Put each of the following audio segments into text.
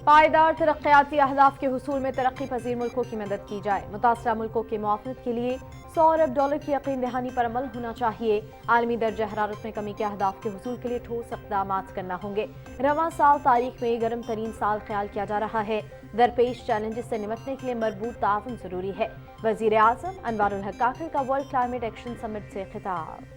پائیدار ترقیاتی اہداف کے حصول میں ترقی پذیر ملکوں کی مدد کی جائے۔ متاثرہ ملکوں کی معاونت کے لیے $100 ارب کی یقین دہانی پر عمل ہونا چاہیے۔ عالمی درجہ حرارت میں کمی کے اہداف کے حصول کے لیے ٹھوس اقدامات کرنا ہوں گے۔ رواں سال تاریخ میں گرم ترین سال خیال کیا جا رہا ہے۔ درپیش چیلنجز سے نمٹنے کے لیے مربوط تعاون ضروری ہے۔ وزیر اعظم انوار الحق کاکڑ کا ورلڈ کلائمیٹ ایکشن سمٹ سے خطاب۔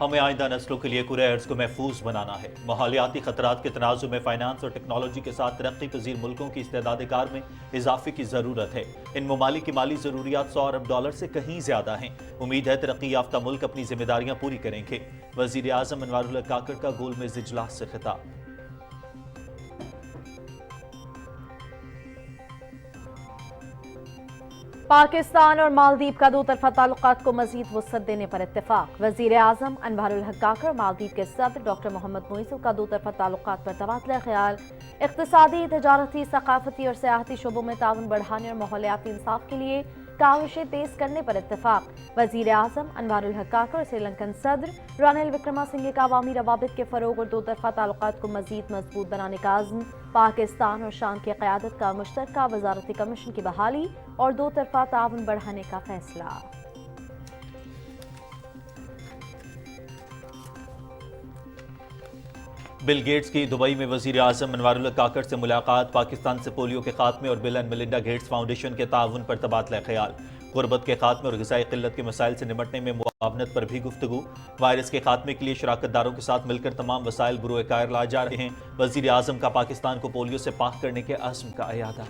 ہمیں آئندہ نسلوں کے لیے کرۂ ارض کو محفوظ بنانا ہے۔ ماحولیاتی خطرات کے تنازع میں فائنانس اور ٹیکنالوجی کے ساتھ ترقی پذیر ملکوں کی استعداد کار میں اضافے کی ضرورت ہے۔ ان ممالک کی مالی ضروریات $100 ارب سے کہیں زیادہ ہیں۔ امید ہے ترقی یافتہ ملک اپنی ذمہ داریاں پوری کریں گے۔ وزیر اعظم انوار الحق کاکڑ کا گول میز اجلاس سے خطاب۔ پاکستان اور مالدیپ کا دو طرفہ تعلقات کو مزید وسعت دینے پر اتفاق۔ وزیر اعظم انوار الحق کاکڑ اور مالدیپ کے صدر ڈاکٹر محمد معیز کا دو طرفہ تعلقات پر تبادلہ خیال۔ اقتصادی، تجارتی، ثقافتی اور سیاحتی شعبوں میں تعاون بڑھانے اور ماحولیاتی انصاف کے لیے کاوشیں تیز کرنے پر اتفاق۔ وزیر اعظم انوار الحق کاکڑ اور سری لنکن صدر رانیل وکرما سنگھے کا عوامی روابط کے فروغ اور دو طرفہ تعلقات کو مزید مضبوط بنانے کا عزم۔ پاکستان اور شام کی قیادت کا مشترکہ وزارتی کمیشن کی بحالی اور دو طرفہ تعاون بڑھانے کا فیصلہ۔ بل گیٹس کی دبئی میں وزیر اعظم انوار الحق کاکڑ سے ملاقات۔ پاکستان سے پولیو کے خاتمے اور بل اینڈ میلنڈا گیٹس فاؤنڈیشن کے تعاون پر تبادلہ خیال۔ غربت کے خاتمے اور غذائی قلت کے مسائل سے نمٹنے میں معاونت پر بھی گفتگو۔ وائرس کے خاتمے کے لیے شراکت داروں کے ساتھ مل کر تمام وسائل بروئے کار لائے جا رہے ہیں۔ وزیر اعظم کا پاکستان کو پولیو سے پاک کرنے کے عزم کا اعادہ۔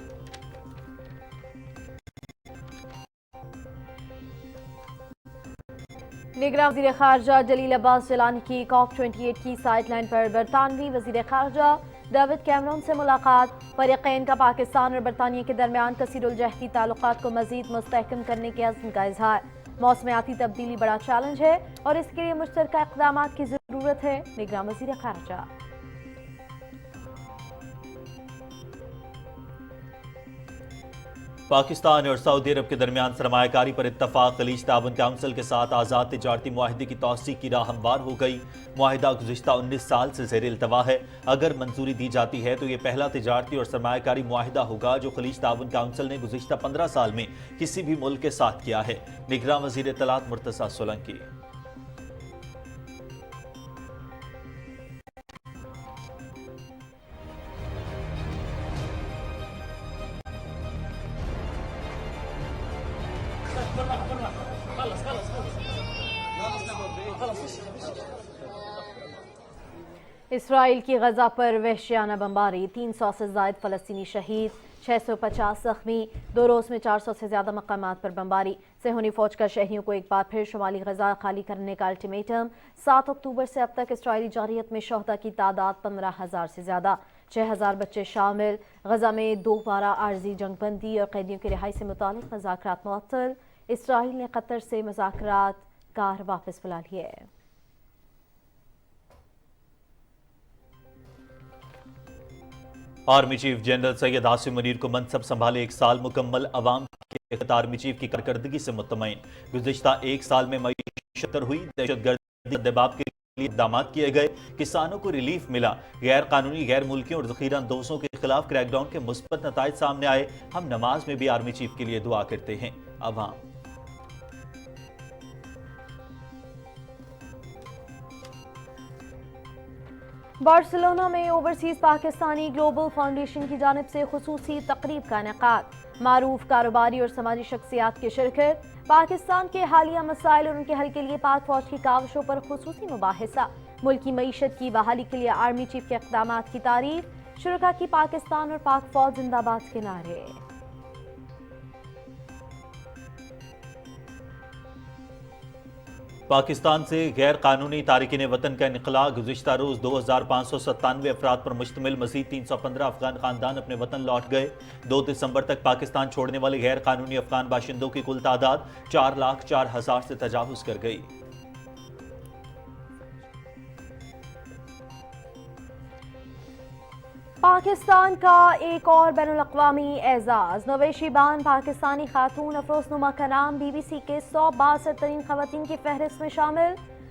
نگراں وزیر خارجہ جلیل عباس جیلانی کی COP28 کی سائٹ لائن پر برطانوی وزیر خارجہ ڈیوڈ کیمرون سے ملاقات۔ فریقین کا پاکستان اور برطانیہ کے درمیان کثیر الجہتی تعلقات کو مزید مستحکم کرنے کے عزم کا اظہار۔ موسمیاتی تبدیلی بڑا چیلنج ہے اور اس کے لیے مشترکہ اقدامات کی ضرورت ہے، نگراں وزیر خارجہ۔ پاکستان اور سعودی عرب کے درمیان سرمایہ کاری پر اتفاق۔ خلیج تعاون کونسل کے ساتھ آزاد تجارتی معاہدے کی توسیع کی راہ ہموار ہو گئی۔ معاہدہ گزشتہ 19 سال سے زیر التوا ہے۔ اگر منظوری دی جاتی ہے تو یہ پہلا تجارتی اور سرمایہ کاری معاہدہ ہوگا جو خلیج تعاون کونسل نے گزشتہ 15 سال میں کسی بھی ملک کے ساتھ کیا ہے۔ نگراں وزیر اطلاعات مرتضی سولنکی۔ اسرائیل کی غزہ پر وحشیانہ بمباری، 300 سے زائد فلسطینی شہید، 650 زخمی۔ 2 روز میں 400 سے زیادہ مقامات پر بمباری۔ صہیونی فوج کا شہریوں کو ایک بار پھر شمالی غزہ خالی کرنے کا الٹیمیٹم۔ 7 اکتوبر سے اب تک اسرائیلی جارحیت میں شہداء کی تعداد 15,000 سے زیادہ، 6,000 بچے شامل۔ غزہ میں دوبارہ عارضی جنگ بندی اور قیدیوں کی رہائی سے متعلق مذاکرات معطل۔ اسرائیل نے قطر سے مذاکرات کار واپس بلا لیے۔ Army chief general Syed Asim Munir کو منصب سنبھالے 1 سال مکمل۔ عوام کے خط آرمی چیف کی کارکردگی سے مطمئن۔ گزشتہ 1 سال میں معیشت بہتر ہوئی، دہشت گردی دباب کے لیے اقدامات کیے گئے، کسانوں کو ریلیف ملا، غیر قانونی غیر ملکیوں اور ذخیرہ اندوزوں کے خلاف کریک ڈاؤن کے مثبت نتائج سامنے آئے۔ ہم نماز میں بھی آرمی چیف کے لیے دعا کرتے ہیں۔ عوام بارسلونا میں اوورسیز پاکستانی گلوبل فاؤنڈیشن کی جانب سے خصوصی تقریب کا انعقاد۔ معروف کاروباری اور سماجی شخصیات کی شرکت۔ پاکستان کے حالیہ مسائل اور ان کے حل کے لیے پاک فوج کی کاوشوں پر خصوصی مباحثہ۔ ملکی معیشت کی بحالی کے لیے آرمی چیف کے اقدامات کی تعریف۔ شرکاء کی پاکستان اور پاک فوج زندہ باد کے نعرے۔ پاکستان سے غیر قانونی تارکین وطن کا انخلاء۔ گزشتہ روز 2597 افراد پر مشتمل مزید 315 افغان خاندان اپنے وطن لوٹ گئے۔ 2 دسمبر تک پاکستان چھوڑنے والے غیر قانونی افغان باشندوں کی کل تعداد 4,04,000 سے تجاوز کر گئی۔ پاکستان کا ایک اور بین الاقوامی اعزاز۔ نویشی بان پاکستانی خاتون افروز نما کا نام BBC کے 100 بااثر ترین خواتین کی فہرست میں شامل۔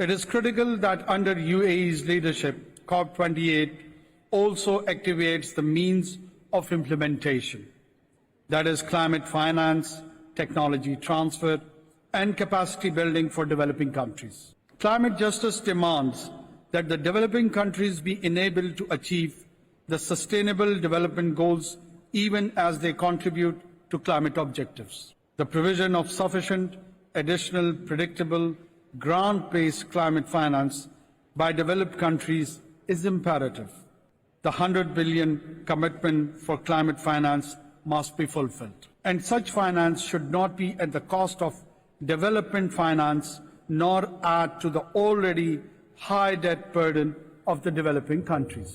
It is critical that under UAE's leadership, COP28 also activates the means of implementation, that is climate finance, technology transfer, and capacity building for developing countries. Climate justice demands that the developing countries be enabled to achieve the sustainable development goals even as they contribute to climate objectives. The provision of sufficient, additional, predictable, grant-based climate finance by developed countries is imperative. The 100 billion commitment for climate finance must be fulfilled. And such finance should not be at the cost of development finance nor add to the already high debt burden of the developing countries.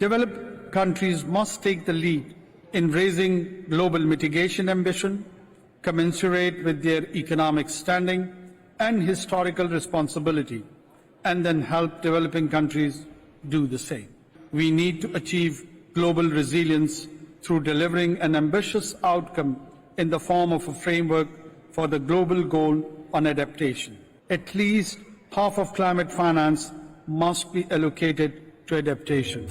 Developed countries must take the lead in raising global mitigation ambition, commensurate with their economic standing and historical responsibility, and then help developing countries do the same. We need to achieve global resilience through delivering an ambitious outcome in the form of a framework for the global goal on adaptation. At least half of climate finance must be allocated to adaptation.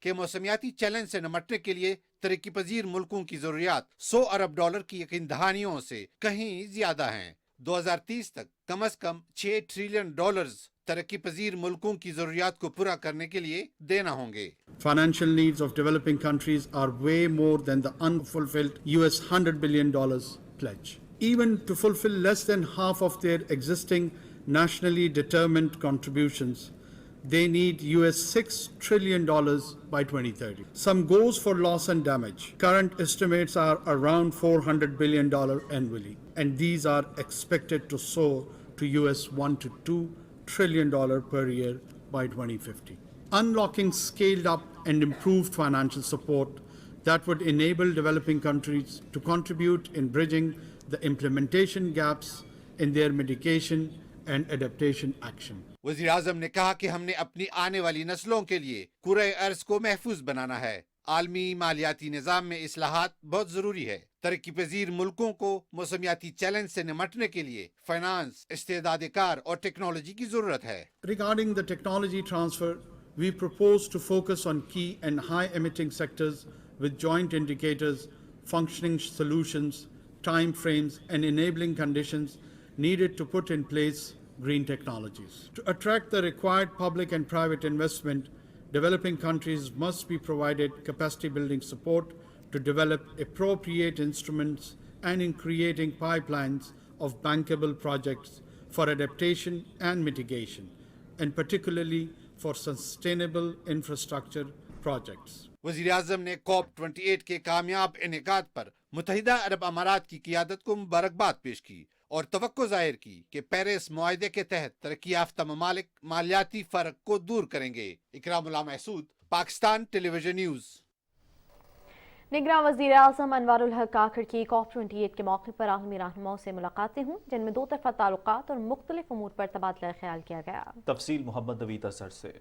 کہ موسمیاتی challenge سے نمٹنے کے لیے ترقی پذیر ملکوں کی ضروریات $100 ارب کی یقین دہانیوں سے کہیں زیادہ ہیں۔ 2030 تک کم از کم $6 ٹریلین ترقی پذیر ملکوں کی ضروریات کو پورا کرنے کے لیے دینا ہوں گے۔ Financial needs of developing countries are way more than the unfulfilled US $100 billion pledge. Even to fulfill less than half of their existing nationally determined contributions, they need US $6 trillion by 2030. Some goes for loss and damage. Current estimates are around $400 billion annually, and these are expected to soar to US $1 to $2 trillion per year by 2050. Unlocking scaled up and improved financial support that would enable developing countries to contribute in bridging the implementation gaps in their mitigation and adaptation action. وزیر اعظم نے کہا کہ ہم نے اپنی آنے والی نسلوں کے لیے کرۂ ارض کو محفوظ بنانا ہے۔ عالمی مالیاتی نظام میں اصلاحات بہت ضروری ہے۔ ترقی پذیر ملکوں کو موسمیاتی چیلنج سے نمٹنے کے لیے فائنانس، استعداد کار اور ٹیکنالوجی کی ضرورت ہے۔ Regarding the technology transfer, we propose to focus on key and high-emitting sectors with joint indicators, functioning solutions, time frames, and enabling conditions needed to put in place green technologies. To attract the required public and private investment, developing countries must be provided capacity-building support to develop appropriate instruments and in creating pipelines of bankable projects for adaptation and mitigation, and particularly for sustainable infrastructure projects. وزیر اعظم نے COP28 کے کامیاب انعقاد پر متحدہ عرب امارات کی قیادت کو مبارکباد پیش کی اور توقع ظاہر کی کہ پیرس معاہدے کے تحت ترقی یافتہ ممالک مالیاتی فرق کو دور کریں گے۔ اکرام اللہ Mehsud, Pakistan television news. نگراں وزیر اعظم انوار الحق کاکڑ کی COP28 کے موقع پر عالمی رہنماؤں سے ملاقاتیں ہوں، جن میں دو طرفہ تعلقات اور مختلف امور پر تبادلہ خیال کیا گیا۔ تفصیل محمد نوید اثر سے۔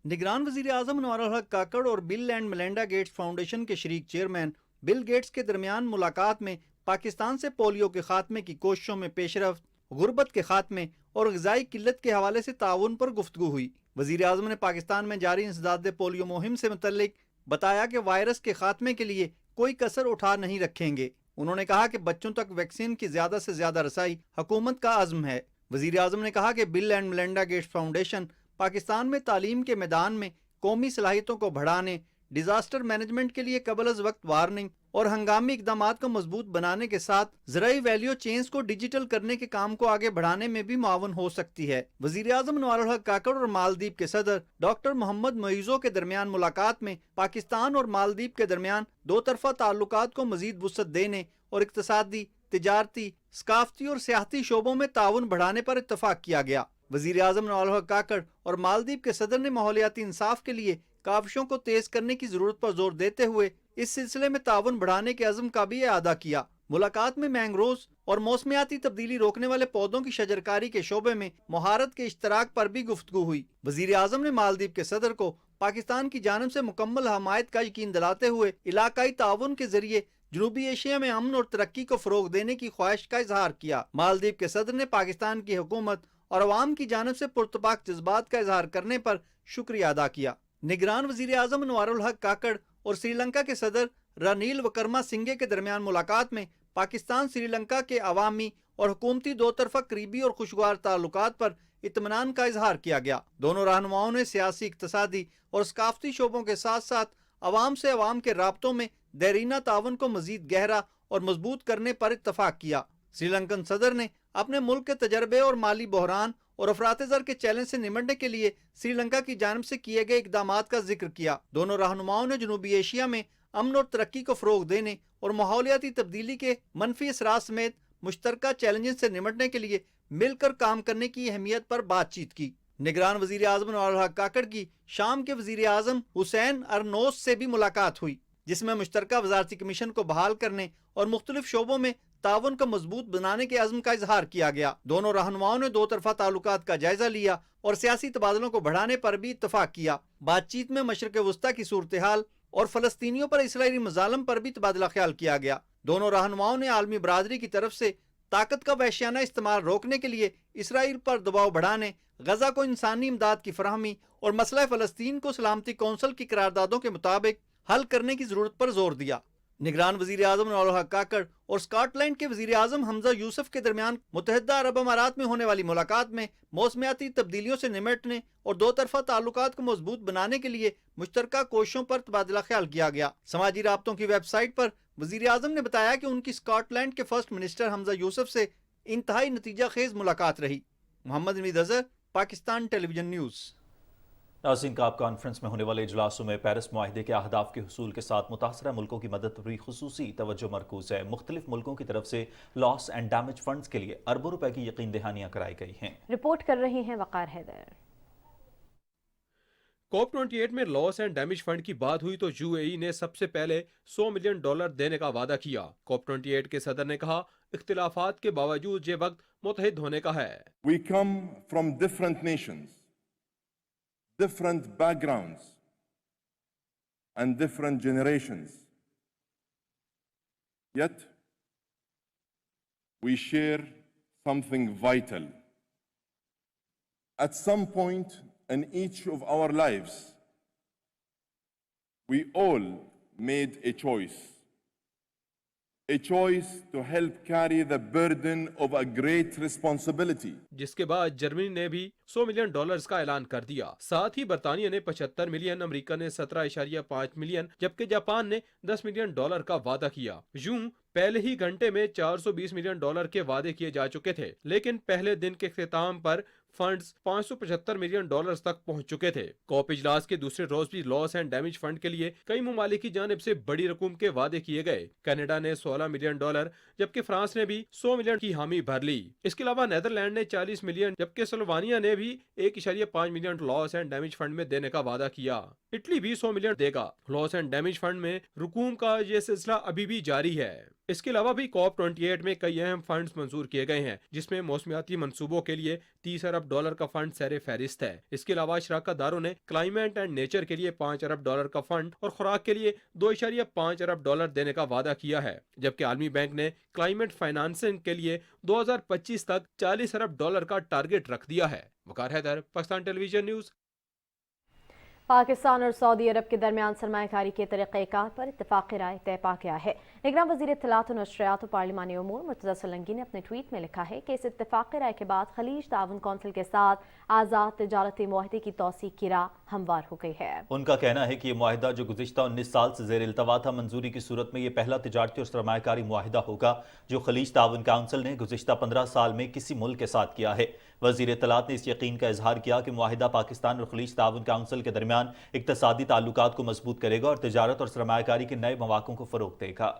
نگران وزیر اعظم انوار الحق کاکڑ اور بل اینڈ میلنڈا گیٹس فاؤنڈیشن کے شریک چیئرمین بل گیٹس کے درمیان ملاقات میں پاکستان سے پولیو کے خاتمے کی کوششوں میں پیش رفت، غربت کے خاتمے اور غذائی قلت کے حوالے سے تعاون پر گفتگو ہوئی۔ وزیر اعظم نے پاکستان میں جاری انسداد پولیو مہم سے متعلق بتایا کہ وائرس کے خاتمے کے لیے کوئی کسر اٹھا نہیں رکھیں گے۔ انہوں نے کہا کہ بچوں تک ویکسین کی زیادہ سے زیادہ رسائی حکومت کا عزم ہے۔ وزیر اعظم نے کہا کہ Bill and Melinda Gates Foundation Pakistan میں تعلیم کے میدان میں قومی صلاحیتوں کو بڑھانے، ڈیزاسٹر مینجمنٹ کے لیے قبل از وقت وارننگ اور ہنگامی اقدامات کو مضبوط بنانے کے ساتھ زرعی ویلیو چینز کو ڈیجیٹل کرنے کے کام کو آگے بڑھانے میں بھی معاون ہو سکتی ہے۔ وزیر اعظم انوار الحق کاکڑ اور مالدیپ کے صدر ڈاکٹر محمد معیزو کے درمیان ملاقات میں پاکستان اور مالدیپ کے درمیان دو طرفہ تعلقات کو مزید وسعت دینے اور اقتصادی، تجارتی، ثقافتی اور سیاحتی شعبوں میں تعاون بڑھانے پر اتفاق کیا گیا۔ وزیر اعظم انوار الحق کاکڑ اور مالدیپ کے صدر نے ماحولیاتی انصاف کے لیے کاوشوں کو تیز کرنے کی ضرورت پر زور دیتے ہوئے اس سلسلے میں تعاون بڑھانے کے عزم کا بھی اعادہ کیا۔ ملاقات میں مینگروز اور موسمیاتی تبدیلی روکنے والے پودوں کی شجرکاری کے شعبے میں مہارت کے اشتراک پر بھی گفتگو ہوئی۔ وزیر اعظم نے مالدیپ کے صدر کو پاکستان کی جانب سے مکمل حمایت کا یقین دلاتے ہوئے علاقائی تعاون کے ذریعے جنوبی ایشیا میں امن اور ترقی کو فروغ دینے کی خواہش کا اظہار کیا۔ مالدیپ کے صدر نے پاکستان کی حکومت اور عوام کی جانب سے پرتپاک جذبات کا اظہار کرنے پر شکریہ ادا کیا۔ نگران وزیر اعظم انوار الحق کاکڑ اور سری لنکا کے صدر رانیل وکرما سنگھے کے درمیان ملاقات میں پاکستان سری لنکا کے عوامی اور حکومتی دو طرفہ قریبی اور خوشگوار تعلقات پر اطمینان کا اظہار کیا گیا۔ دونوں رہنماؤں نے سیاسی، اقتصادی اور ثقافتی شعبوں کے ساتھ ساتھ عوام سے عوام کے رابطوں میں دیرینہ تعاون کو مزید گہرا اور مضبوط کرنے پر اتفاق کیا۔ سری لنکن صدر نے اپنے ملک کے تجربے اور مالی بحران اور افراط زر کے چیلنج سے نمٹنے کے لیے سری لنکا کی جانب سے کیے گئے اقدامات کا ذکر کیا۔ دونوں رہنماؤں نے جنوبی ایشیا میں امن اور ترقی کو فروغ دینے اور ماحولیاتی تبدیلی کے منفی اثرات سمیت مشترکہ چیلنجز سے نمٹنے کے لیے مل کر کام کرنے کی اہمیت پر بات چیت کی۔ نگران وزیر اعظم انوار الحق کاکڑ کی شام کے وزیر اعظم حسین ارنوس سے بھی ملاقات ہوئی، جس میں مشترکہ وزارتی کمیشن کو بحال کرنے اور مختلف شعبوں میں تعاون کو مضبوط بنانے کے عزم کا اظہار کیا گیا۔ دونوں رہنماؤں نے دو طرفہ تعلقات کا جائزہ لیا اور سیاسی تبادلوں کو بڑھانے پر بھی اتفاق کیا۔ بات چیت میں مشرق وسطیٰ کی صورتحال اور فلسطینیوں پر اسرائیلی مظالم پر بھی تبادلہ خیال کیا گیا۔ دونوں رہنماؤں نے عالمی برادری کی طرف سے طاقت کا وحشیانہ استعمال روکنے کے لیے اسرائیل پر دباؤ بڑھانے، غزہ کو انسانی امداد کی فراہمی اور مسئلہ فلسطین کو سلامتی کونسل کی قراردادوں کے مطابق حل کرنے کی ضرورت پر زور دیا۔ نگران وزیر اعظم انور الحق کاکڑ اور اسکاٹ لینڈ کے وزیر اعظم حمزہ یوسف کے درمیان متحدہ عرب امارات میں ہونے والی ملاقات میں موسمیاتی تبدیلیوں سے نمٹنے اور دو طرفہ تعلقات کو مضبوط بنانے کے لیے مشترکہ کوششوں پر تبادلہ خیال کیا گیا۔ سماجی رابطوں کی ویب سائٹ پر وزیر اعظم نے بتایا کہ ان کی اسکاٹ لینڈ کے فرسٹ منسٹر حمزہ یوسف سے انتہائی نتیجہ خیز ملاقات رہی۔ محمد نوید Azhar, Pakistan television news. ناظرین، کاپ کانفرنس میں ہونے والے اجلاسوں میں پیرس معاہدے کے اہداف کے حصول کے ساتھ متاثرہ ملکوں کی مدد پر بھی خصوصی توجہ مرکوز ہے۔ مختلف ملکوں کی طرف سے لاس اینڈ ڈیمیج فنڈز کے لیے اربوں روپے کی یقین دہانیاں کرائی گئی ہیں۔ رپورٹ کر رہی ہیں وقار حیدر۔ کوپ 28 میں لاس اینڈ ڈیمیج فنڈ کی بات ہوئی تو یو اے ای نے سب سے پہلے $100 ملین دینے کا وعدہ کیا۔ کوپ 28 کے صدر نے کہا، اختلافات کے باوجود یہ وقت متحد ہونے کا ہے۔ We come from different nations, different backgrounds, and different generations. Yet, we share something vital. At some point in each of our lives, we all made a choice to help carry the burden of a great responsibility. جس کے بعد جرمنی نے بھی $100 million کا اعلان کر دیا۔ ساتھ ہی برطانیہ نے 75 ملین، امریکہ نے 17.5 ملین، جبکہ جاپان نے $10 ملین کا وعدہ کیا۔ یوں پہلے ہی گھنٹے میں $420 ملین کے وعدے کیے جا چکے تھے، لیکن پہلے دن کے اختتام پر فنڈز $575 ملین تک پہنچ چکے تھے۔ کوپ اجلاس کے دوسرے روز بھی لاس اینڈ ڈیمیج فنڈ کے لیے کئی ممالک کی جانب سے بڑی رقم کے وعدے کیے گئے۔ کینیڈا نے $16 ملین، جبکہ فرانس نے بھی $100 ملین کی حامی بھر لی۔ اس کے علاوہ نیدرلینڈ نے $40 ملین، جبکہ سلووانیا نے بھی $1.5 million loss and damage fund میں دینے کا وعدہ کیا۔ اٹلی بھی $100 ملین دے گا۔ لاس اینڈ ڈیمیج فنڈ میں رقوم کا یہ سلسلہ ابھی بھی جاری ہے۔ اس کے علاوہ بھی کوپ 28 میں کئی اہم فنڈز منظور کیے گئے ہیں، جس میں موسمیاتی منصوبوں کے لیے $30 ارب کا فنڈ سیر فہرست ہے۔ اس کے علاوہ شراکت داروں نے کلائمیٹ اینڈ نیچر کے لیے $5 ارب کا فنڈ اور خوراک کے لیے $2.5 ارب دینے کا وعدہ کیا ہے، جبکہ عالمی بینک نے کلائمیٹ فائنانسنگ کے لیے 2025 تک $40 ارب کا ٹارگٹ رکھ دیا ہے۔ وقار Haider, Pakistan television news. Pakistan اور سعودی عرب کے درمیان سرمایہ کاری کے طریقہ کار پر اتفاق رائے طے پا گیا ہے۔ نگراں وزیر اطلاعات و نشریات و پارلیمانی امور مرتضی سولنگی نے اپنے ٹویٹ میں لکھا ہے کہ اس اتفاق رائے کے بعد خلیج تعاون کونسل کے ساتھ آزاد تجارتی معاہدے کی توثیق کی راہ ہموار ہو گئی ہے۔ ان کا کہنا ہے کہ یہ معاہدہ جو گزشتہ 19 سال سے زیر التوا تھا، منظوری کی صورت میں یہ پہلا تجارتی اور سرمایہ کاری معاہدہ ہوگا جو خلیج تعاون کونسل نے گزشتہ 15 سال میں کسی ملک کے ساتھ کیا ہے۔ وزیر اطلاعات نے اس یقین کا اظہار کیا کہ معاہدہ پاکستان اور خلیج تعاون کونسل کے درمیان اقتصادی تعلقات کو مضبوط کرے گا اور تجارت اور سرمایہ کاری کے نئے مواقع کو فروغ دے گا۔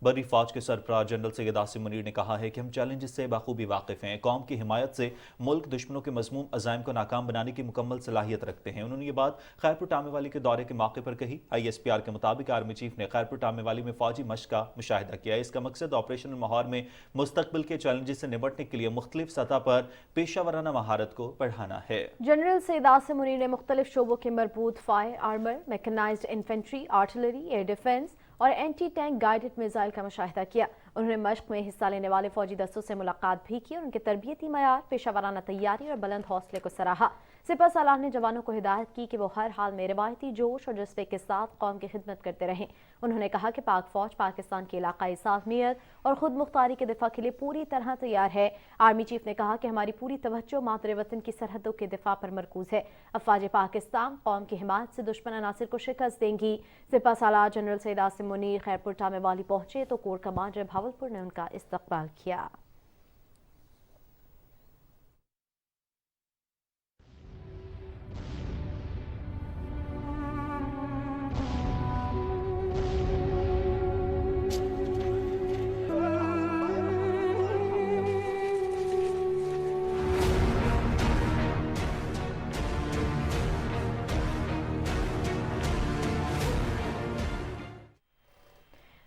بری فوج کے سربراہ جنرل سید عاصم منیر نے کہا ہے کہ ہم چیلنجز سے بخوبی واقف ہیں، قوم کی حمایت سے ملک دشمنوں کے مذموم عزائم کو ناکام بنانے کی مکمل صلاحیت رکھتے ہیں۔ انہوں نے یہ بات خیرپور ٹامے والی کے دورے کے موقع پر کہی۔ ISPR کے مطابق آرمی چیف نے خیرپور ٹامے والی میں فوجی مشق کا مشاہدہ کیا۔ اس کا مقصد آپریشنل ماحول میں مستقبل کے چیلنجز سے نمٹنے کے لیے مختلف سطح پر پیشہ ورانہ مہارت کو بڑھانا ہے۔ جنرل سید عاصم منیر نے مختلف شعبوں کے مربوط fire armour, mechanised infantry, artillery, air defence اور اینٹی ٹینک گائیڈڈ میزائل کا مشاہدہ کیا۔ انہوں نے مشق میں حصہ لینے والے فوجی دستوں سے ملاقات بھی کی اور ان کے تربیتی معیار، پیشہ ورانہ تیاری اور بلند حوصلے کو سراہا۔ سپہ سالار نے جوانوں کو ہدایت کی کہ وہ ہر حال میں روایتی جوش اور جذبے کے ساتھ قوم کی خدمت کرتے رہیں۔ انہوں نے کہا کہ پاک فوج پاکستان کی علاقائی سالمیت اور خود مختاری کے دفاع کے لیے پوری طرح تیار ہے۔ آرمی چیف نے کہا کہ ہماری پوری توجہ مادر وطن کی سرحدوں کے دفاع پر مرکوز ہے۔ افواج پاکستان قوم کی حمایت سے دشمن عناصر کو شکست دیں گی۔ سپہ سالار جنرل سید عاصم منیر خیرپور ٹامے والی پہنچے تو کور کمانڈر بھاولپور نے ان کا استقبال کیا۔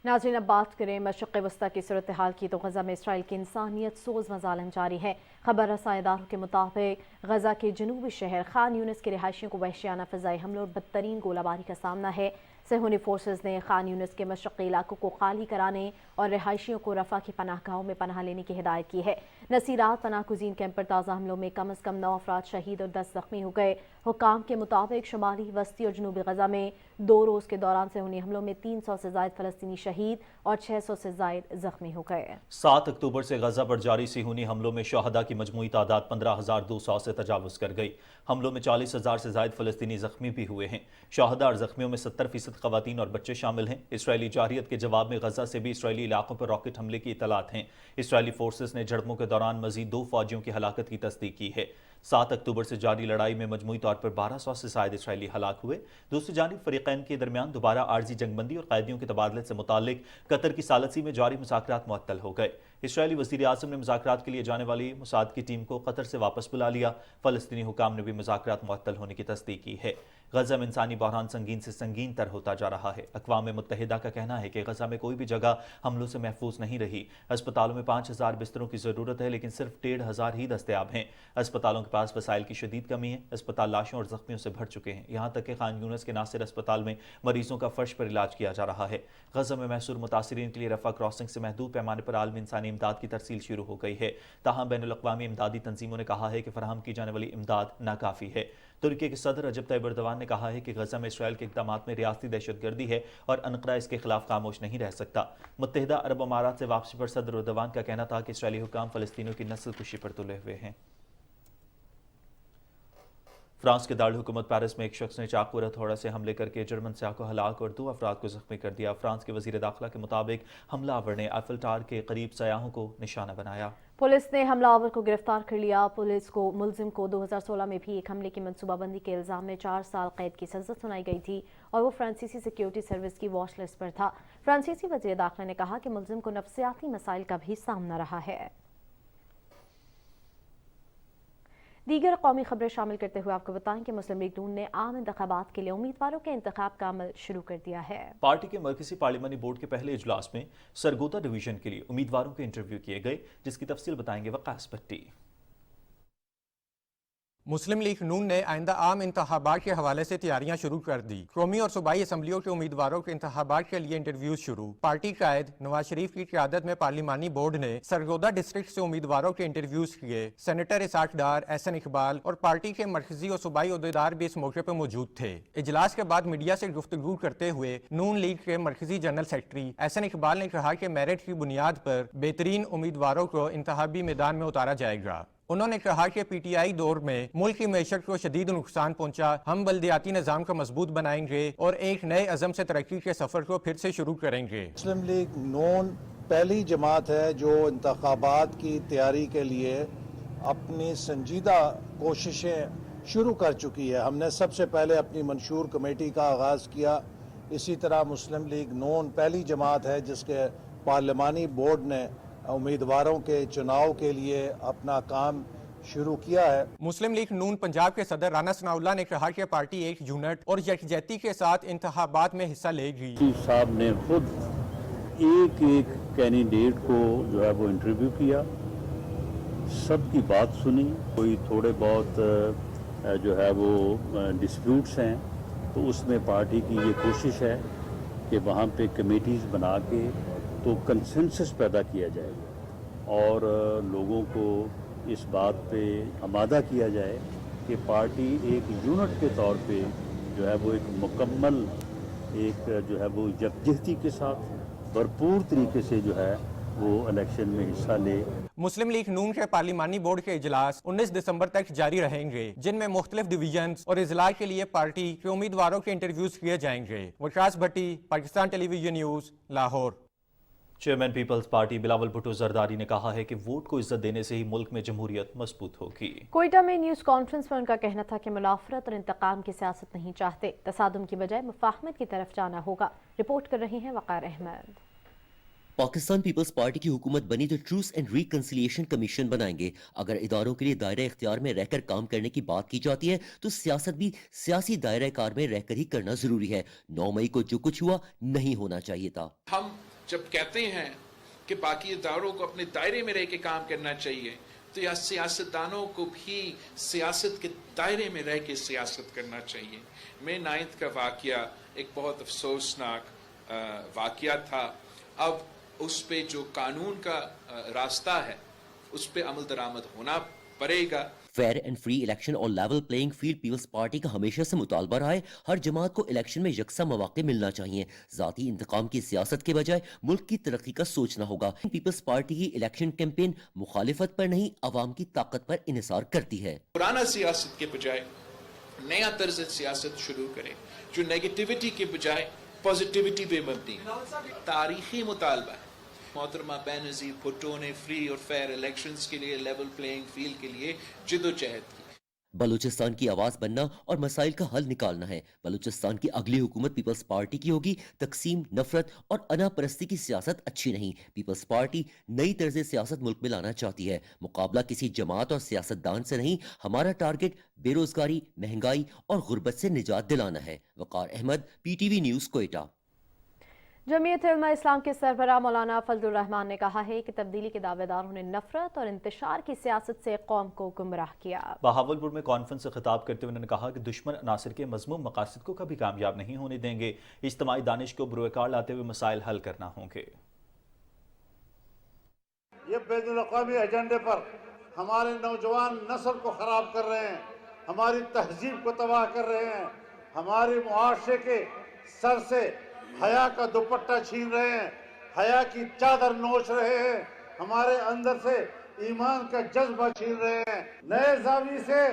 ناظرین، اب بات کریں مشرق وسطی کی صورتحال کی تو غزہ میں اسرائیل کی انسانیت سوز مظالم جاری ہے۔ خبر رساں اداروں کے مطابق غزہ کے جنوبی شہر خان یونس کے رہائشیوں کو وحشیانہ فضائی حملوں اور بدترین گولہ باری کا سامنا ہے۔ صہیونی فورسز نے خان یونس کے مشرقی علاقوں کو خالی کرانے اور رہائشیوں کو رفح کی پناہ گاہوں میں پناہ لینے کی ہدایت کی ہے۔ نصیرات پناہ گزین کیمپ پر تازہ حملوں میں کم از کم 9 افراد شہید اور 10 زخمی ہو گئے۔ حکام کے مطابق شمالی، وسطی اور جنوبی غزہ میں 2 روز کے دوران صہیونی حملوں میں 300 سے زائد فلسطینی شہید اور 600 سے زائد زخمی ہو گئے۔ 7 اکتوبر سے غزہ پر جاری صہیونی حملوں میں شہداء کی مجموعی تعداد 15,200 سے تجاوز کر گئی۔ حملوں میں 40,000 سے زائد فلسطینی زخمی بھی ہوئے ہیں۔ شہداء اور زخمیوں میں 70% خواتین اور بچے شامل ہیں۔ اسرائیلی جارحیت کے جواب میں غزہ سے بھی اسرائیلی علاقوں پر راکٹ حملے کی اطلاعات ہیں۔ اسرائیلی فورسز نے جھڑپوں کے دوران مزید 2 فوجیوں کی ہلاکت کی تصدیق کی ہے۔ 7 اکتوبر سے جاری لڑائی میں مجموعی طور پر 1200 سے زائد اسرائیلی ہلاک ہوئے۔ دوسری جانب فریقین کے درمیان دوبارہ عارضی جنگ بندی اور قیدیوں کے تبادلے سے متعلق قطر کی ثالثی میں جاری مذاکرات معطل ہو گئے۔ اسرائیلی وزیر اعظم نے مذاکرات کے لیے جانے والی موساد کی ٹیم کو قطر سے واپس بلا لیا۔ فلسطینی حکام نے بھی مذاکرات معطل ہونے کی تصدیق کی ہے۔ غزہ میں انسانی بحران سنگین سے سنگین تر ہوتا جا رہا ہے۔ اقوام متحدہ کا کہنا ہے کہ غزہ میں کوئی بھی جگہ حملوں سے محفوظ نہیں رہی۔ اسپتالوں میں 5,000 بستروں کی ضرورت ہے، لیکن صرف 1,500 ہی دستیاب ہیں۔ اسپتالوں کے پاس وسائل کی شدید کمی ہے۔ اسپتال لاشوں اور زخمیوں سے بھر چکے ہیں، یہاں تک کہ خان یونس کے ناصر اسپتال میں مریضوں کا فرش پر علاج کیا جا رہا ہے۔ غزہ میں محصور متاثرین کے لیے رفح کراسنگ سے محدود پیمانے پر عالمی انسانی امداد کی ترسیل شروع ہو گئی ہے۔ تاہم بین الاقوامی امدادی تنظیموں نے کہا ہے کہ فراہم کی جانے والی امداد ناکافی ہے۔ ترکی کے صدر رجب طیب ایردوان نے کہا ہے کہ غزہ میں اسرائیل کے اقدامات میں ریاستی دہشت گردی ہے اور انقرہ اس کے خلاف خاموش نہیں رہ سکتا۔ متحدہ عرب امارات سے واپسی پر صدر ایردوان کا کہنا تھا کہ اسرائیلی حکام فلسطینیوں کی نسل کشی پر تلے ہوئے ہیں۔ فرانس کے دارالحکومت پیرس میں ایک شخص نے چاقو اور ہتھوڑا سے حملے کر کے جرمن سیاح کو ہلاک اور 2 افراد کو زخمی کر دیا۔ فرانس کے وزیر داخلہ کے مطابق حملہ آور نے ایفل ٹاور کے قریب سیاحوں کو نشانہ بنایا۔ پولیس نے حملہ آور کو گرفتار کر لیا۔ پولیس کو ملزم کو 2016 میں بھی ایک حملے کی منصوبہ بندی کے الزام میں 4 سال قید کی سزا سنائی گئی تھی اور وہ فرانسیسی سیکیورٹی سروس کی واچ لسٹ پر تھا۔ فرانسیسی وزیر داخلہ نے کہا کہ ملزم کو نفسیاتی مسائل کا بھی سامنا رہا ہے۔ دیگر قومی خبریں شامل کرتے ہوئے آپ کو بتائیں کہ مسلم لیگ نون نے عام انتخابات کے لیے امیدواروں کے انتخاب کا عمل شروع کر دیا ہے۔ پارٹی کے مرکزی پارلیمانی بورڈ کے پہلے اجلاس میں سرگودا ڈویژن کے لیے امیدواروں کے انٹرویو کیے گئے، جس کی تفصیل بتائیں گے وقاص بھٹی۔ مسلم لیگ نون نے آئندہ عام انتخابات کے حوالے سے تیاریاں شروع کر دی۔ قومی اور صوبائی اسمبلیوں کے امیدواروں کے انتخابات کے لیے انٹرویوز شروع۔ پارٹی قائد نواز شریف کی قیادت میں پارلیمانی بورڈ نے سرگودا ڈسٹرکٹ سے امیدواروں کے انٹرویوز کیے۔ سینیٹر اسحاق ڈار، احسن اقبال اور پارٹی کے مرکزی اور صوبائی عہدیدار بھی اس موقع پر موجود تھے۔ اجلاس کے بعد میڈیا سے گفتگو کرتے ہوئے نون لیگ کے مرکزی جنرل سیکرٹری احسن اقبال نے کہا کہ میرٹ کی بنیاد پر بہترین امیدواروں کو انتخابی میدان میں اتارا جائے گا۔ انہوں نے کہا کہ پی ٹی آئی دور میں ملک کی معیشت کو شدید نقصان پہنچا، ہم بلدیاتی نظام کو مضبوط بنائیں گے اور ایک نئے عزم سے ترقی کے سفر کو پھر سے شروع کریں گے۔ مسلم لیگ نون پہلی جماعت ہے جو انتخابات کی تیاری کے لیے اپنی سنجیدہ کوششیں شروع کر چکی ہے۔ ہم نے سب سے پہلے اپنی منشور کمیٹی کا آغاز کیا۔ اسی طرح مسلم لیگ نون پہلی جماعت ہے جس کے پارلیمانی بورڈ نے امیدواروں کے چناؤ کے لیے اپنا کام شروع کیا ہے۔ مسلم لیگ نون پنجاب کے صدر رانا ثناء اللہ نے کہا کہ پارٹی ایک یونٹ اور یکجہتی کے ساتھ انتخابات میں حصہ لے گی۔ صاحب نے خود ایک کینڈیڈیٹ کو جو ہے وہ انٹرویو کیا، سب کی بات سنی، کوئی تھوڑے بہت جو ہے وہ ڈسپیوٹس ہیں تو اس میں پارٹی کی یہ کوشش ہے کہ وہاں پہ کمیٹیز بنا کے تو کنسنسس پیدا کیا جائے اور لوگوں کو اس بات پہ آمادہ کیا جائے کہ پارٹی ایک یونٹ کے طور پہ جو ہے وہ ایک مکمل ایک جو ہے وہ یکجہتی کے ساتھ بھرپور طریقے سے جو ہے وہ الیکشن میں حصہ لے۔ مسلم لیگ نون کے پارلیمانی بورڈ کے اجلاس 19 دسمبر تک جاری رہیں گے، جن میں مختلف ڈویژنز اور اضلاع کے لیے پارٹی کے امیدواروں کے انٹرویوز کیے جائیں گے۔ Waqas Bhatti, Pakistan television news, Lahore. Chairman Peoples Party Bilawal Bhutto Zardari نے کہا ہے کہ ووٹ کو عزت دینے سے ہی ملک میں جمہوریت مضبوط ہوگی۔ کوئٹہ میں نیوز کانفرنس میں ان کا کہنا تھا کہ منافرت اور انتقام کی سیاست نہیں چاہتے، تصادم کی بجائے مفاہمت کی طرف جانا ہوگا۔ رپورٹ کر رہی ہیں وقار احمد۔ پاکستان پیپلز پارٹی کی حکومت بنی تو ٹروث اینڈ ریکنسیلیشن کمیشن بنائیں گے۔ اگر اداروں کے لیے دائرہ اختیار میں رہ کر کام کرنے کی بات کی جاتی ہے تو سیاست بھی سیاسی دائرہ کار میں رہ کر ہی کرنا ضروری ہے۔ 9 مئی کو جو کچھ ہوا نہیں ہونا چاہیے تھا۔ ہم جب کہتے ہیں کہ باقی اداروں کو اپنے دائرے میں رہ کے کام کرنا چاہیے تو یا سیاستدانوں کو بھی سیاست کے دائرے میں رہ کے سیاست کرنا چاہیے. مئی 9 کا واقعہ ایک بہت افسوسناک واقعہ تھا. اب اس پہ جو قانون کا راستہ ہے اس پہ عمل درآمد ہونا پڑے گا. فیئر اینڈ فری الیکشن اور level playing field Peoples Party کا ہمیشہ سے مطالبہ رہا ہے. ہر جماعت کو الیکشن میں یکساں مواقع ملنا چاہیے. ذاتی انتقام کی سیاست کے بجائے ملک کی ترقی کا سوچنا ہوگا. پیپلز پارٹی کی الیکشن کیمپین مخالفت پر نہیں عوام کی طاقت پر انحصار کرتی ہے. پرانا سیاست کے بجائے نیا طرز سیاست شروع کرے جو نیگیٹیوٹی کے بجائے پازیٹیوٹی پہ مبنی. تاریخی مطالبہ ہے. محترمہ بینظیر بھٹو نے فری اور فیئر الیکشنز کے لیے لیول پلینگ فیلڈ کے لیے جدوجہد کی. بلوچستان کی آواز بننا اور مسائل کا حل نکالنا ہے. بلوچستان کی اگلی حکومت پیپلز پارٹی کی ہوگی. تقسیم، نفرت اور انا پرستی کی سیاست اچھی نہیں. پیپلز پارٹی نئی طرز سیاست ملک میں لانا چاہتی ہے. مقابلہ کسی جماعت اور سیاستدان سے نہیں. ہمارا ٹارگٹ بے روزگاری، مہنگائی اور غربت سے نجات دلانا ہے. Waqar Ahmed, P T V news, Quetta. Jamiat Ulema Islam کے سربراہ مولانا فضل الرحمان نے کہا ہے کہ تبدیلی کے دعوے داروں نے نفرت اور انتشار کی سیاست سے قوم کو گمراہ کیا. بہاولپور میں کانفرنس سے خطاب کرتے ہوئے انہوں نے کہا کہ دشمن عناصر کے مذموم مقاصد کو کبھی کامیاب نہیں ہونے دیں گے. اجتماعی دانش کو بروئے کار لاتے ہوئے مسائل حل کرنا ہوں گے. یہ بین الاقوامی ایجنڈے پر ہمارے نوجوان نسل کو خراب کر رہے ہیں، ہماری تہذیب کو تباہ کر رہے ہیں، ہمارے معاشرے کے سر سے حیا کا دوپٹہ چھین رہے ہیں، حیا کی چادر نوچ رہے ہیں، ہمارے اندر سے ایمان کا جذبہ چھین رہے ہیں. نئے زاویے سے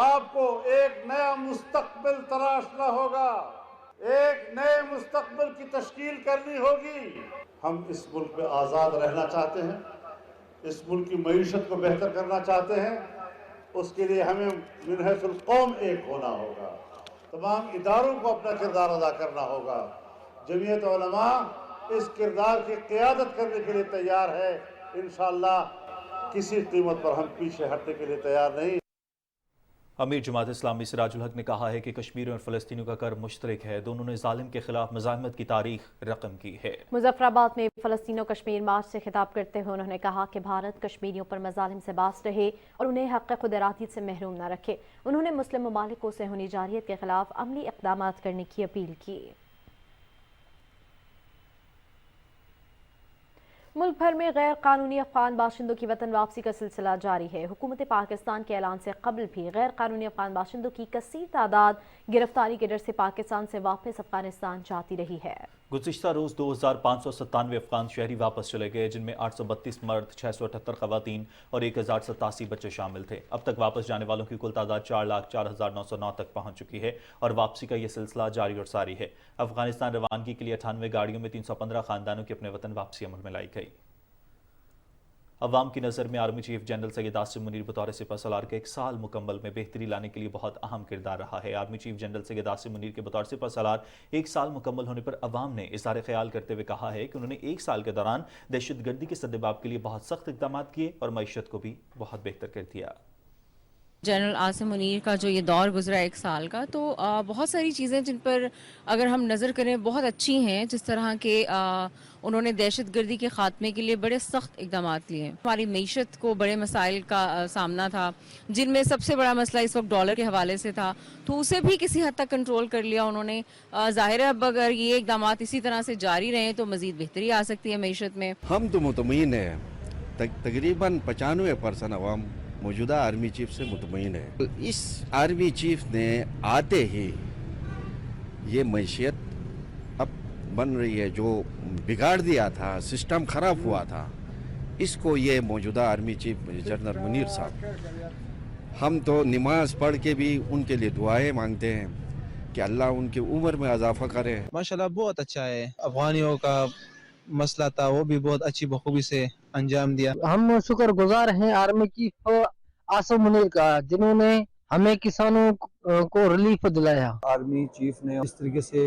آپ کو ایک نیا مستقبل تراشنا ہوگا، ایک نئے مستقبل کی تشکیل کرنی ہوگی. ہم اس ملک میں آزاد رہنا چاہتے ہیں، اس ملک کی معیشت کو بہتر کرنا چاہتے ہیں. اس کے لیے ہمیں من حیث القوم ایک ہونا ہوگا. تمام اداروں کو اپنا کردار ادا کرنا ہوگا. جمعیت علماء اس کردار کی قیادت کرنے کے لیے تیار ہے. انشاءاللہ کسی قیمت پر ہم پیچھے ہٹنے کے لیے تیار نہیں. امیر جماعت اسلامی سراج الحق نے کہا ہے کہ کشمیریوں اور فلسطینیوں کا کر مشترک ہے. دونوں نے ظالم کے خلاف مزاحمت کی تاریخ رقم کی ہے. مظفر آباد میں فلسطین و کشمیر مارچ سے خطاب کرتے ہوئے انہوں نے کہا کہ بھارت کشمیریوں پر مظالم سے باز رہے اور انہیں حق خود ارادیت سے محروم نہ رکھے. انہوں نے مسلم ممالک کو صہیونی جارحیت کے خلاف عملی اقدامات کرنے کی اپیل کی. ملک بھر میں غیر قانونی افغان باشندوں کی وطن واپسی کا سلسلہ جاری ہے. حکومت پاکستان کے اعلان سے قبل بھی غیر قانونی افغان باشندوں کی کثیر تعداد گرفتاری کے ڈر سے پاکستان سے واپس افغانستان جاتی رہی ہے. گزشتہ روز 2597 افغان شہری واپس چلے گئے، جن میں 832 مرد، 678 خواتین اور 1087 بچے شامل تھے. اب تک واپس جانے والوں کی کل تعداد 4,04,909 تک پہنچ چکی ہے اور واپسی کا یہ سلسلہ جاری اور ساری ہے. افغانستان روانگی کے لیے 98 گاڑیوں میں 315 خاندانوں کی اپنے وطن واپسی عمل میں لائی گئی. عوام کی نظر میں army chief general Syed Asim Munir بطور سپہ سالار کے 1 سال مکمل میں بہتری لانے کے لیے بہت اہم کردار رہا ہے. Army chief general Syed Asim Munir کے بطور سپہ سالار 1 سال مکمل ہونے پر عوام نے اظہار خیال کرتے ہوئے کہا ہے کہ انہوں نے 1 سال کے دوران دہشت گردی کے سدباب کے لیے بہت سخت اقدامات کیے اور معیشت کو بھی بہت بہتر کر دیا. جنرل عاصم منیر کا جو یہ دور گزرا 1 سال کا، تو بہت ساری چیزیں جن پر اگر ہم نظر کریں بہت اچھی ہیں. جس طرح کے انہوں نے دہشت گردی کے خاتمے کے لیے بڑے سخت اقدامات لیے. ہماری معیشت کو بڑے مسائل کا سامنا تھا، جن میں سب سے بڑا مسئلہ اس وقت ڈالر کے حوالے سے تھا، تو اسے بھی کسی حد تک کنٹرول کر لیا انہوں نے. ظاہر ہے اب اگر یہ اقدامات اسی طرح سے جاری رہیں تو مزید بہتری آ سکتی ہے معیشت میں. ہم تو مطمئن ہیں، تقریباً 95% عوام موجودہ آرمی چیف سے مطمئن ہے. اس آرمی چیف نے آتے ہی یہ معیشت اب بن رہی ہے، جو بگاڑ دیا تھا، سسٹم خراب ہوا تھا، اس کو یہ موجودہ آرمی چیف جنرل منیر صاحب، ہم تو نماز پڑھ کے بھی ان کے لیے دعائیں مانگتے ہیں کہ اللہ ان کی عمر میں اضافہ کرے. ماشاءاللہ بہت اچھا ہے. افغانیوں کا مسئلہ تھا وہ بھی بہت اچھی بخوبی سے انجام دیا. ہم شکر گزار ہیں آرمی چیف عاصم منیر کا، جنہوں نے ہمیں کسانوں کو ریلیف دلایا. آرمی چیف نے اس طریقے سے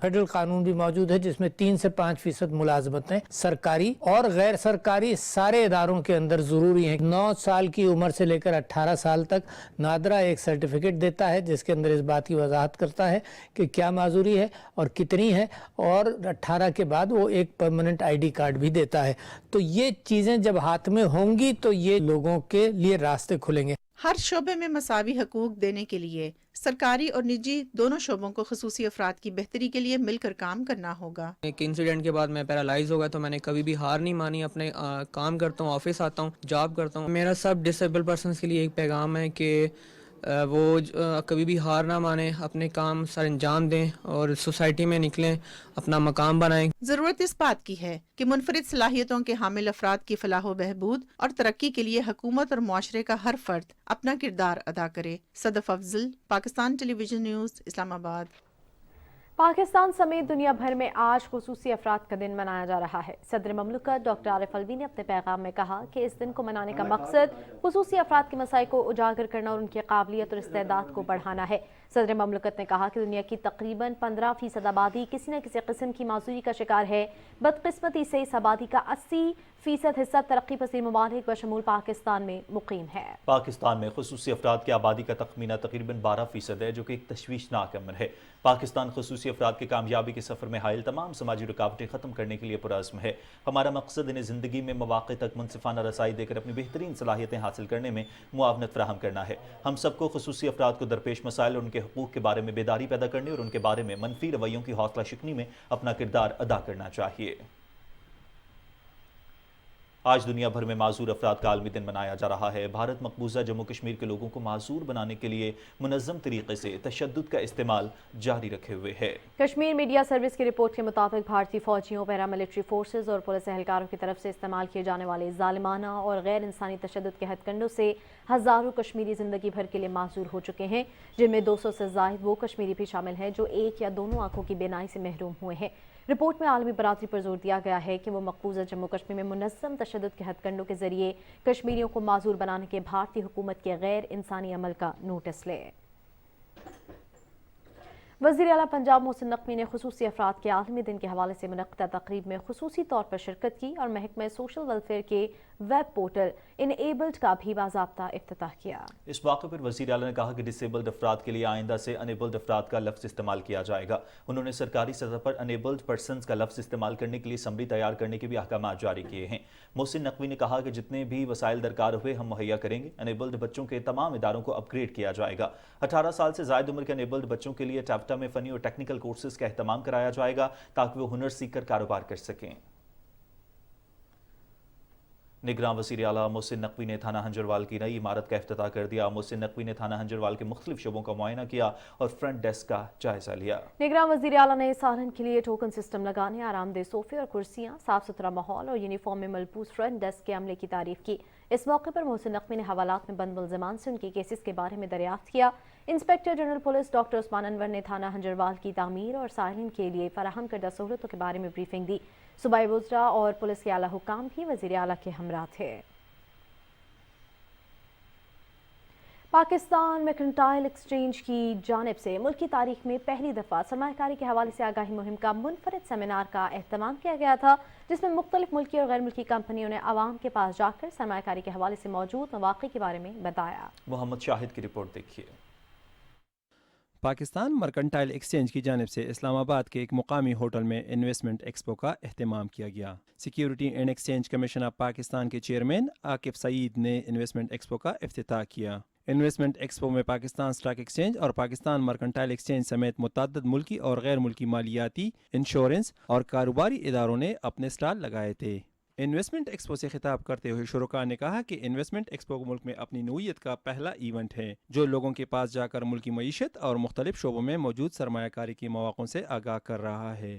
فیڈرل قانون بھی موجود ہے جس میں 3 سے 5% ملازمتیں سرکاری اور غیر سرکاری سارے اداروں کے اندر ضروری ہیں. 9 سال کی عمر سے لے کر 18 سال تک نادرا ایک سرٹیفکیٹ دیتا ہے جس کے اندر اس بات کی وضاحت کرتا ہے کہ کیا معذوری ہے اور کتنی ہے، اور 18 کے بعد وہ ایک پرماننٹ ID کارڈ بھی دیتا ہے. تو یہ چیزیں جب ہاتھ میں ہوں گی تو یہ لوگوں کے لیے راستے کھلیں گے. ہر شعبے میں مساوی حقوق دینے کے لیے سرکاری اور نجی دونوں شعبوں کو خصوصی افراد کی بہتری کے لیے مل کر کام کرنا ہوگا. ایک انسیڈنٹ کے بعد میں پیرالائز ہو گیا تو میں نے کبھی بھی ہار نہیں مانی، اپنے کام کرتا ہوں، آفس آتا ہوں، جاب کرتا ہوں. میرا سب ڈسیبل پرسنس کے لیے ایک پیغام ہے کہ وہ کبھی بھی ہار نہ مانیں، اپنے کام سر انجام دیں اور سوسائٹی میں نکلیں، اپنا مقام بنائیں. ضرورت اس بات کی ہے کہ منفرد صلاحیتوں کے حامل افراد کی فلاح و بہبود اور ترقی کے لیے حکومت اور معاشرے کا ہر فرد اپنا کردار ادا کرے. صدف افضل، پاکستان ٹیلی ویژن نیوز، اسلام آباد. پاکستان سمیت دنیا بھر میں آج خصوصی افراد کا دن منایا جا رہا ہے. صدر مملکت ڈاکٹر عارف الوی نے اپنے پیغام میں کہا کہ اس دن کو منانے کا مقصد خصوصی افراد کے مسائل کو اجاگر کرنا اور ان کی قابلیت اور استعداد کو بڑھانا ہے. صدر مملکت نے کہا کہ دنیا کی تقریباً 15% آبادی کسی نہ کسی قسم کی معذوری کا شکار ہے. بدقسمتی سے اس آبادی کا 80% حصہ ترقی پذیر ممالک بشمول پاکستان میں مقیم ہے. پاکستان میں خصوصی افراد کی آبادی کا تخمینہ تقریباً 12% ہے، جو کہ ایک تشویشناک امر ہے. پاکستان خصوصی افراد کے کامیابی کے سفر میں حائل تمام سماجی رکاوٹیں ختم کرنے کے لیے پرعزم ہے. ہمارا مقصد انہیں زندگی میں مواقع تک منصفانہ رسائی دے کر اپنی بہترین صلاحیتیں حاصل کرنے میں معاونت فراہم کرنا ہے. ہم سب کو خصوصی افراد کو درپیش مسائل اور ان کے حقوق کے بارے میں بیداری پیدا کرنے اور ان کے بارے میں منفی رویوں کی حوصلہ شکنی میں اپنا کردار ادا کرنا چاہیے. آج دنیا بھر میں معذور افراد کا عالمی دن منایا جا رہا ہے. بھارت مقبوضہ جموں کشمیر کے لوگوں کو معذور بنانے کے لیے منظم طریقے سے تشدد کا استعمال جاری رکھے ہوئے ہے. کشمیر میڈیا سروس کی رپورٹ کے مطابق بھارتی فوجیوں، پیراملٹری فورسز اور پولیس اہلکاروں کی طرف سے استعمال کیے جانے والے ظالمانہ اور غیر انسانی تشدد کے ہتھ کنڈوں سے ہزاروں کشمیری زندگی بھر کے لیے معذور ہو چکے ہیں، جن میں 200 سے زائد وہ کشمیری بھی شامل ہیں جو ایک یا دونوں آنکھوں کی بینائی سے محروم ہوئے ہیں. رپورٹ میں عالمی برادری پر زور دیا گیا ہے کہ وہ مقبوضہ جموں کشمیر میں منظم تشدد کے ہتھ کنڈوں کے ذریعے کشمیریوں کو معذور بنانے کے بھارتی حکومت کے غیر انسانی عمل کا نوٹس لے. وزیر اعلیٰ پنجاب محسن نقوی نے خصوصی افراد کے عالمی دن کے حوالے سے منعقدہ تقریب میں خصوصی طور پر شرکت کی اور محکمہ سوشل ویلفیئر کے ویب پورٹل انیبلڈ کا بھی باضابطہ افتتاح کیا. اس موقع پر وزیر اعلیٰ نے کہا کہ ڈسیبلڈ افراد کے لیے آئندہ سے انیبلڈ افراد کا لفظ استعمال کیا جائے گا. انہوں نے سرکاری سطح پر انیبلڈ پرسنز کا لفظ استعمال کرنے کے لیے اسمبلی تیار کرنے کے بھی احکامات جاری کیے ہیں. محسن نقوی نے کہا کہ جتنے بھی وسائل درکار ہوئے ہم مہیا کریں گے. انیبلڈ بچوں کے تمام اداروں کو اپ گریڈ کیا جائے گا. 18 سال سے زائد عمر کے انیبلڈ بچوں کے لیے ٹیپٹا میں فنی اور ٹیکنیکل کورسز کا اہتمام کرایا جائے گا تاکہ وہ ہنر سیکھ کر کاروبار کر سکیں. نگراں وزیر اعلیٰ محسن نقوی نے تھانہ ہنجروال کی نئی عمارت کا افتتاح کر دیا. محسن نقوی نے تھانہ ہنجروال کے مختلف شعبوں کا معائنہ کیا اور فرنٹ ڈیسک کا جائزہ لیا. نگراں وزیر اعلیٰ نے سالن کے لیے ٹوکن سسٹم لگانے، آرام دہ صوفے اور کرسیاں، صاف ستھرا ماحول اور یونیفارم میں ملبوس فرنٹ ڈیسک کے عملے کی تعریف کی. اس موقع پر محسن نقوی نے حوالات میں بند ملزمان سے ان کی کیسز کے بارے میں دریافت کیا. انسپیکٹر جنرل پولیس ڈاکٹر عثمان انور نے تھانہ ہنجروال کی تعمیر اور سائلین کے لیے فراہم کردہ سہولتوں کے بارے میں بریفنگ دی. صوبائی وزراء اور پولیس کے اعلیٰ حکام بھی وزیر اعلیٰ کے ہمراہ تھے. پاکستان مرکنٹائل ایکسچینج کی جانب سے ملکی تاریخ میں پہلی دفعہ سرمایہ کاری کے حوالے سے آگاہی مہم کا منفرد سیمینار کا اہتمام کیا گیا تھا، جس میں مختلف ملکی اور غیر ملکی کمپنیوں نے عوام کے پاس جا کر سرمایہ کاری کے حوالے سے موجود مواقع کے بارے میں بتایا. محمد شاہد کی رپورٹ دیکھیے. پاکستان مرکنٹائل ایکسچینج کی جانب سے اسلام آباد کے ایک مقامی ہوٹل میں انویسٹمنٹ ایکسپو کا اہتمام کیا گیا. Security and exchange commission of Pakistan کے چیئرمین عاقب سعید نے انویسٹمنٹ ایکسپو کا افتتاح کیا. انویسٹمنٹ ایکسپو میں پاکستان اسٹاک ایکسچینج اور پاکستان مرکنٹائل ایکسچینج سمیت متعدد ملکی اور غیر ملکی مالیاتی، انشورنس اور کاروباری اداروں نے اپنے اسٹال لگائے تھے. انویسٹمنٹ ایکسپو سے خطاب کرتے ہوئے شرکاء نے کہا کہ انویسٹمنٹ ایکسپو ملک میں اپنی نوعیت کا پہلا ایونٹ ہے جو لوگوں کے پاس جا کر ملکی معیشت اور مختلف شعبوں میں موجود سرمایہ کاری کے مواقع سے آگاہ کر رہا ہے.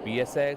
PSX,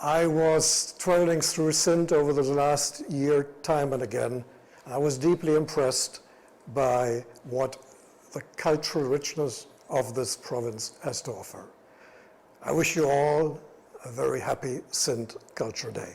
I was traveling through Sindh over the last year time and again. I was deeply impressed by what the cultural richness of this province has to offer. I wish you all a very happy Sindh Culture Day.